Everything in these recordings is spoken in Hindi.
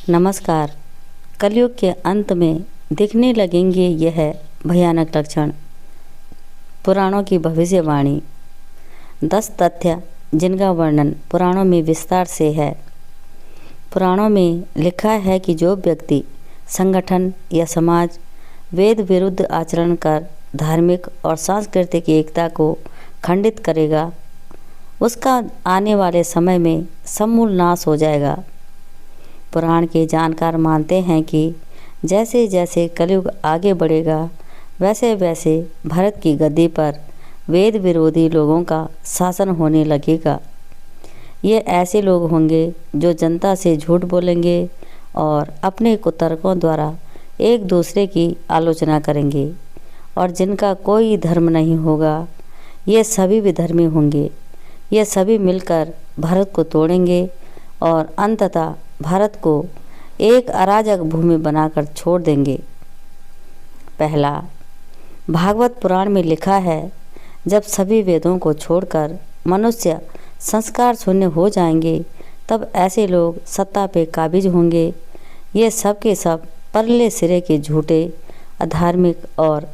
नमस्कार। कलयुग के अंत में दिखने लगेंगे यह भयानक लक्षण। पुराणों की भविष्यवाणी। 10 तथ्य जिनका वर्णन पुराणों में विस्तार से है। पुराणों में लिखा है कि जो व्यक्ति संगठन या समाज वेद विरुद्ध आचरण कर धार्मिक और सांस्कृतिक एकता को खंडित करेगा, उसका आने वाले समय में समूल नाश हो जाएगा। पुराण के जानकार मानते हैं कि जैसे जैसे कलयुग आगे बढ़ेगा, वैसे वैसे भारत की गद्दी पर वेद विरोधी लोगों का शासन होने लगेगा। ये ऐसे लोग होंगे जो जनता से झूठ बोलेंगे और अपने कुतर्कों द्वारा एक दूसरे की आलोचना करेंगे, और जिनका कोई धर्म नहीं होगा, ये सभी विधर्मी होंगे। ये सभी मिलकर भारत को तोड़ेंगे और अंततः भारत को एक अराजक भूमि बनाकर छोड़ देंगे। पहला, भागवत पुराण में लिखा है, जब सभी वेदों को छोड़कर मनुष्य संस्कार शून्य हो जाएंगे, तब ऐसे लोग सत्ता पे काबिज होंगे। ये सब के सब परले सिरे के झूठे, अधार्मिक और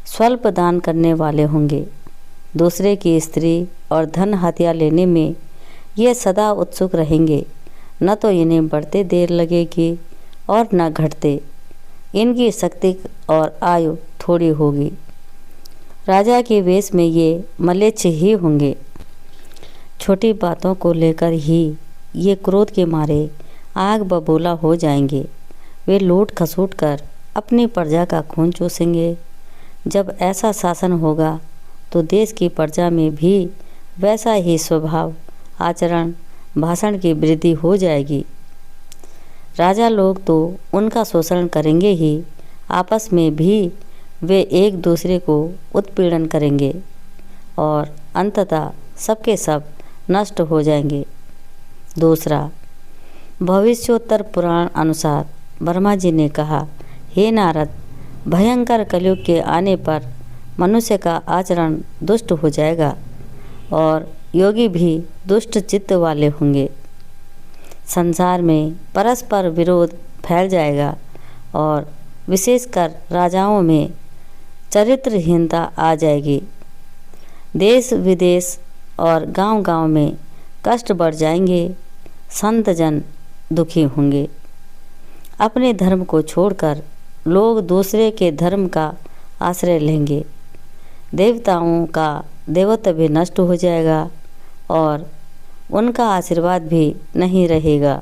स्वल्प दान करने वाले होंगे। दूसरे की स्त्री और धन हत्या लेने में ये सदा उत्सुक रहेंगे। न तो इन्हें बढ़ते देर लगेगी और न घटते। इनकी शक्ति और आयु थोड़ी होगी। राजा के वेश में ये मलेच्छ ही होंगे। छोटी बातों को लेकर ही ये क्रोध के मारे आग बबूला हो जाएंगे। वे लूट खसूट कर अपनी प्रजा का खून चूसेंगे। जब ऐसा शासन होगा तो देश की प्रजा में भी वैसा ही स्वभाव, आचरण, भाषण की वृद्धि हो जाएगी। राजा लोग तो उनका शोषण करेंगे ही, आपस में भी वे एक दूसरे को उत्पीड़न करेंगे और अंततः सबके सब नष्ट हो जाएंगे। दूसरा, भविष्योत्तर पुराण अनुसार ब्रह्मा जी ने कहा, हे नारद, भयंकर कलयुग के आने पर मनुष्य का आचरण दुष्ट हो जाएगा और योगी भी दुष्ट चित्त वाले होंगे। संसार में परस्पर विरोध फैल जाएगा और विशेषकर राजाओं में चरित्रहीनता आ जाएगी। देश विदेश और गांव-गांव में कष्ट बढ़ जाएंगे। संत जन दुखी होंगे। अपने धर्म को छोड़कर लोग दूसरे के धर्म का आश्रय लेंगे। देवताओं का देवत्व भी नष्ट हो जाएगा और उनका आशीर्वाद भी नहीं रहेगा।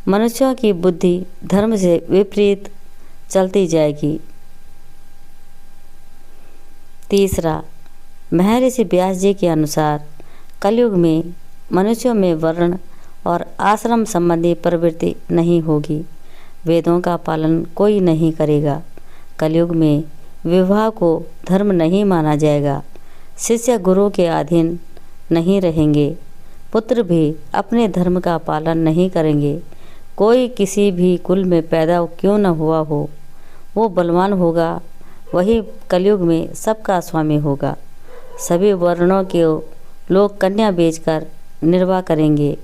मनुष्यों की बुद्धि धर्म से विपरीत चलती जाएगी। तीसरा, महर्षि व्यास जी के अनुसार कलयुग में मनुष्यों में वर्ण और आश्रम संबंधी प्रवृत्ति नहीं होगी। वेदों का पालन कोई नहीं करेगा। कलयुग में विवाह को धर्म नहीं माना जाएगा। शिष्य गुरु के अधीन नहीं रहेंगे। पुत्र भी अपने धर्म का पालन नहीं करेंगे। कोई किसी भी कुल में पैदा क्यों न हुआ हो, वो बलवान होगा। वही कलयुग में सबका स्वामी होगा। सभी वर्णों के लोग कन्या बेचकर निर्वाह करेंगे।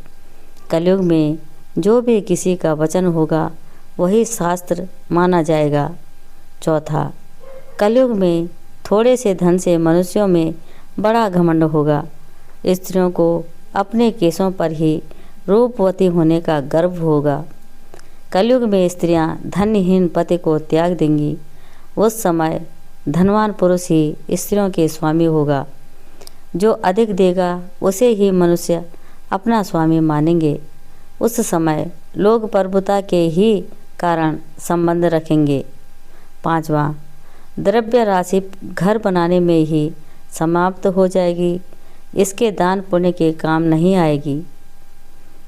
कलयुग में जो भी किसी का वचन होगा, वही शास्त्र माना जाएगा। चौथा, कलयुग में थोड़े से धन से मनुष्यों में बड़ा घमंड होगा। स्त्रियों को अपने केसों पर ही रूपवती होने का गर्व होगा। कलयुग में स्त्रियां धनहीन पति को त्याग देंगी। उस समय धनवान पुरुष ही स्त्रियों के स्वामी होगा। जो अधिक देगा उसे ही मनुष्य अपना स्वामी मानेंगे। उस समय लोग प्रभुता के ही कारण संबंध रखेंगे। पांचवा, द्रव्य राशि घर बनाने में ही समाप्त हो जाएगी। इसके दान पुण्य के काम नहीं आएगी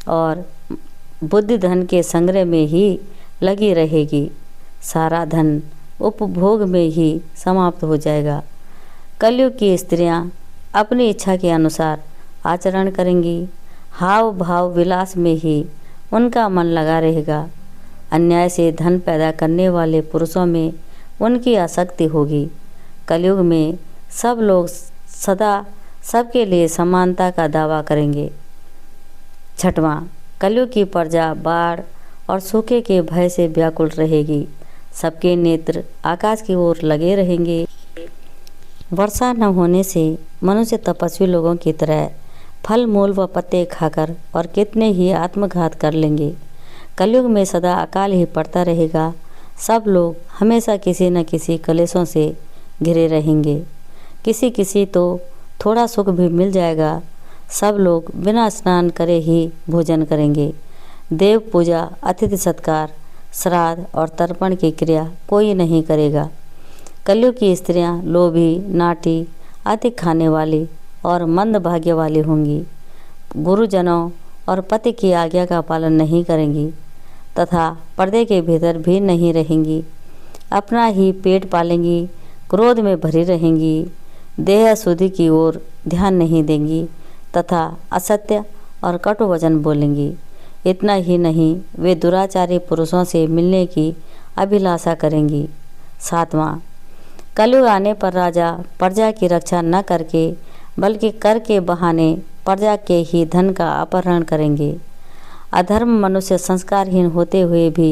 और बुद्धि धन के संग्रह में ही लगी रहेगी। सारा धन उपभोग में ही समाप्त हो जाएगा। कलयुग की स्त्रियां अपनी इच्छा के अनुसार आचरण करेंगी। हाव भाव विलास में ही उनका मन लगा रहेगा। अन्याय से धन पैदा करने वाले पुरुषों में उनकी आसक्ति होगी। कलयुग में सब लोग सदा सबके लिए समानता का दावा करेंगे। छठवां, कलयुग की प्रजा बाढ़ और सूखे के भय से व्याकुल रहेगी। सबके नेत्र आकाश की ओर लगे रहेंगे। वर्षा न होने से मनुष्य तपस्वी लोगों की तरह फल मूल व पत्ते खाकर और कितने ही आत्मघात कर लेंगे। कलयुग में सदा अकाल ही पड़ता रहेगा। सब लोग हमेशा किसी न किसी कलेशों से घिरे रहेंगे। किसी किसी तो थोड़ा सुख भी मिल जाएगा। सब लोग बिना स्नान करे ही भोजन करेंगे। देव पूजा, अतिथि सत्कार, श्राद्ध और तर्पण की क्रिया कोई नहीं करेगा। कलयुग की स्त्रियां लोभी, नाटी, अधिक खाने वाली और मंद भाग्य वाली होंगी। गुरुजनों और पति की आज्ञा का पालन नहीं करेंगी तथा पर्दे के भीतर भी नहीं रहेंगी। अपना ही पेट पालेंगी, क्रोध में भरी रहेंगी, देह शुद्धि की ओर ध्यान नहीं देंगी तथा असत्य और कटु वचन बोलेंगी। इतना ही नहीं, वे दुराचारी पुरुषों से मिलने की अभिलाषा करेंगी। 7वां, कलयुग आने पर राजा प्रजा की रक्षा न करके बल्कि कर के बहाने प्रजा के ही धन का अपहरण करेंगे। अधर्म मनुष्य संस्कारहीन होते हुए भी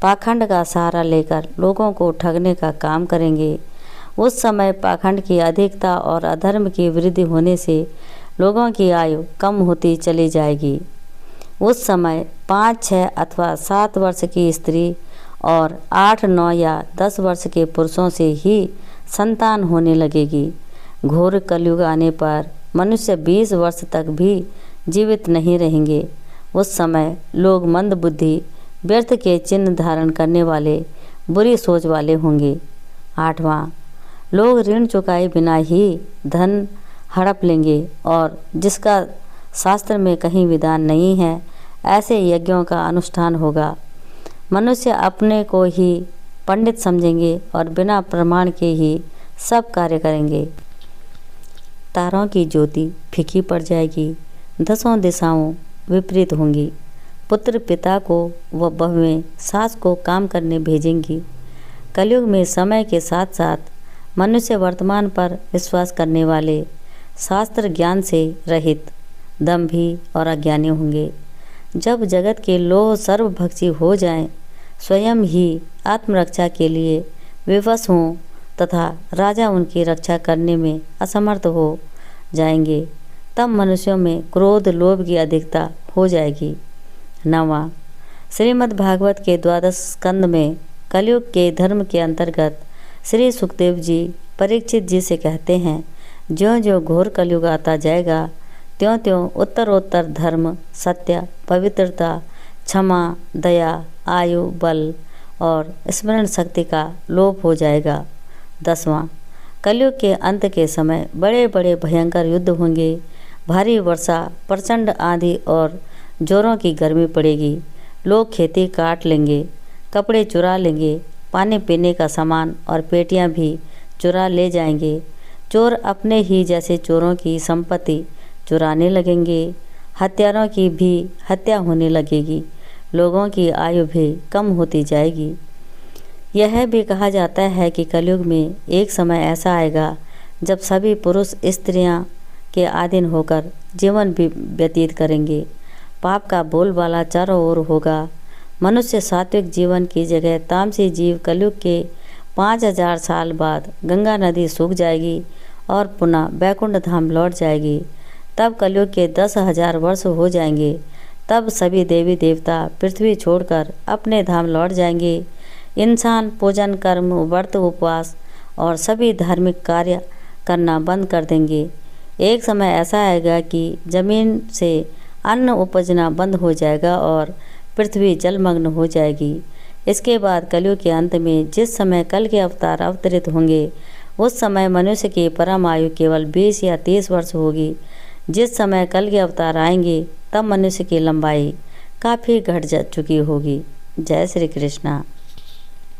पाखंड का सहारा लेकर लोगों को ठगने का काम करेंगे। उस समय पाखंड की अधिकता और अधर्म की वृद्धि होने से लोगों की आयु कम होती चली जाएगी। उस समय 5, 6 अथवा 7 वर्ष की स्त्री और 8, 9 या 10 वर्ष के पुरुषों से ही संतान होने लगेगी। घोर कलयुग आने पर मनुष्य 20 वर्ष तक भी जीवित नहीं रहेंगे। उस समय लोग मंद बुद्धि, व्यर्थ के चिन्ह धारण करने वाले, बुरी सोच वाले होंगे। 8वां, लोग ऋण चुकाए बिना ही धन हड़प लेंगे और जिसका शास्त्र में कहीं विधान नहीं है ऐसे यज्ञों का अनुष्ठान होगा। मनुष्य अपने को ही पंडित समझेंगे और बिना प्रमाण के ही सब कार्य करेंगे। तारों की ज्योति फीकी पड़ जाएगी। 10 दिशाओं विपरीत होंगी। पुत्र पिता को व बहुएं सास को काम करने भेजेंगी। कलयुग में समय के साथ साथ मनुष्य वर्तमान पर विश्वास करने वाले, शास्त्र ज्ञान से रहित, दंभी और अज्ञानी होंगे। जब जगत के लोग सर्वभक्षी हो जाएं, स्वयं ही आत्मरक्षा के लिए विवश हों तथा राजा उनकी रक्षा करने में असमर्थ हो जाएंगे, तब मनुष्यों में क्रोध, लोभ की अधिकता हो जाएगी। 9वां, श्रीमद् भागवत के 12 स्कंद में कलयुग के धर्म के अंतर्गत श्री सुखदेव जी परीक्षित जी से कहते हैं, ज्यों ज्यों घोर कलयुग आता जाएगा त्यों त्यों उत्तरोत्तर धर्म, सत्य, पवित्रता, क्षमा, दया, आयु, बल और स्मरण शक्ति का लोप हो जाएगा। 10वां, कलयुग के अंत के समय बड़े बड़े भयंकर युद्ध होंगे। भारी वर्षा, प्रचंड आंधी और जोरों की गर्मी पड़ेगी। लोग खेती काट लेंगे, कपड़े चुरा लेंगे, पानी पीने का सामान और पेटियां भी चुरा ले जाएंगे। चोर अपने ही जैसे चोरों की संपत्ति चुराने लगेंगे। हत्यारों की भी हत्या होने लगेगी। लोगों की आयु भी कम होती जाएगी। यह भी कहा जाता है कि कलयुग में एक समय ऐसा आएगा जब सभी पुरुष स्त्रियां के अधीन होकर जीवन भी व्यतीत करेंगे। पाप का बोलबाला चारों ओर होगा। मनुष्य सात्विक जीवन की जगह तामसी जीव कलयुग के 5000 साल बाद गंगा नदी सूख जाएगी और पुनः बैकुंठ धाम लौट जाएगी। तब कलयुग के 10,000 वर्ष हो जाएंगे। तब सभी देवी देवता पृथ्वी छोड़कर अपने धाम लौट जाएंगे। इंसान पूजन, कर्म, व्रत, उपवास और सभी धार्मिक कार्य करना बंद कर देंगे। एक समय ऐसा आएगा कि जमीन से अन्न उपजना बंद हो जाएगा और पृथ्वी जलमग्न हो जाएगी। इसके बाद कलयुग के अंत में जिस समय कल के अवतार अवतरित होंगे उस समय मनुष्य की परम आयु केवल 20 या 30 वर्ष होगी। जिस समय कल के अवतार आएंगे तब मनुष्य की लंबाई काफ़ी घट जा चुकी होगी। जय श्री कृष्णा।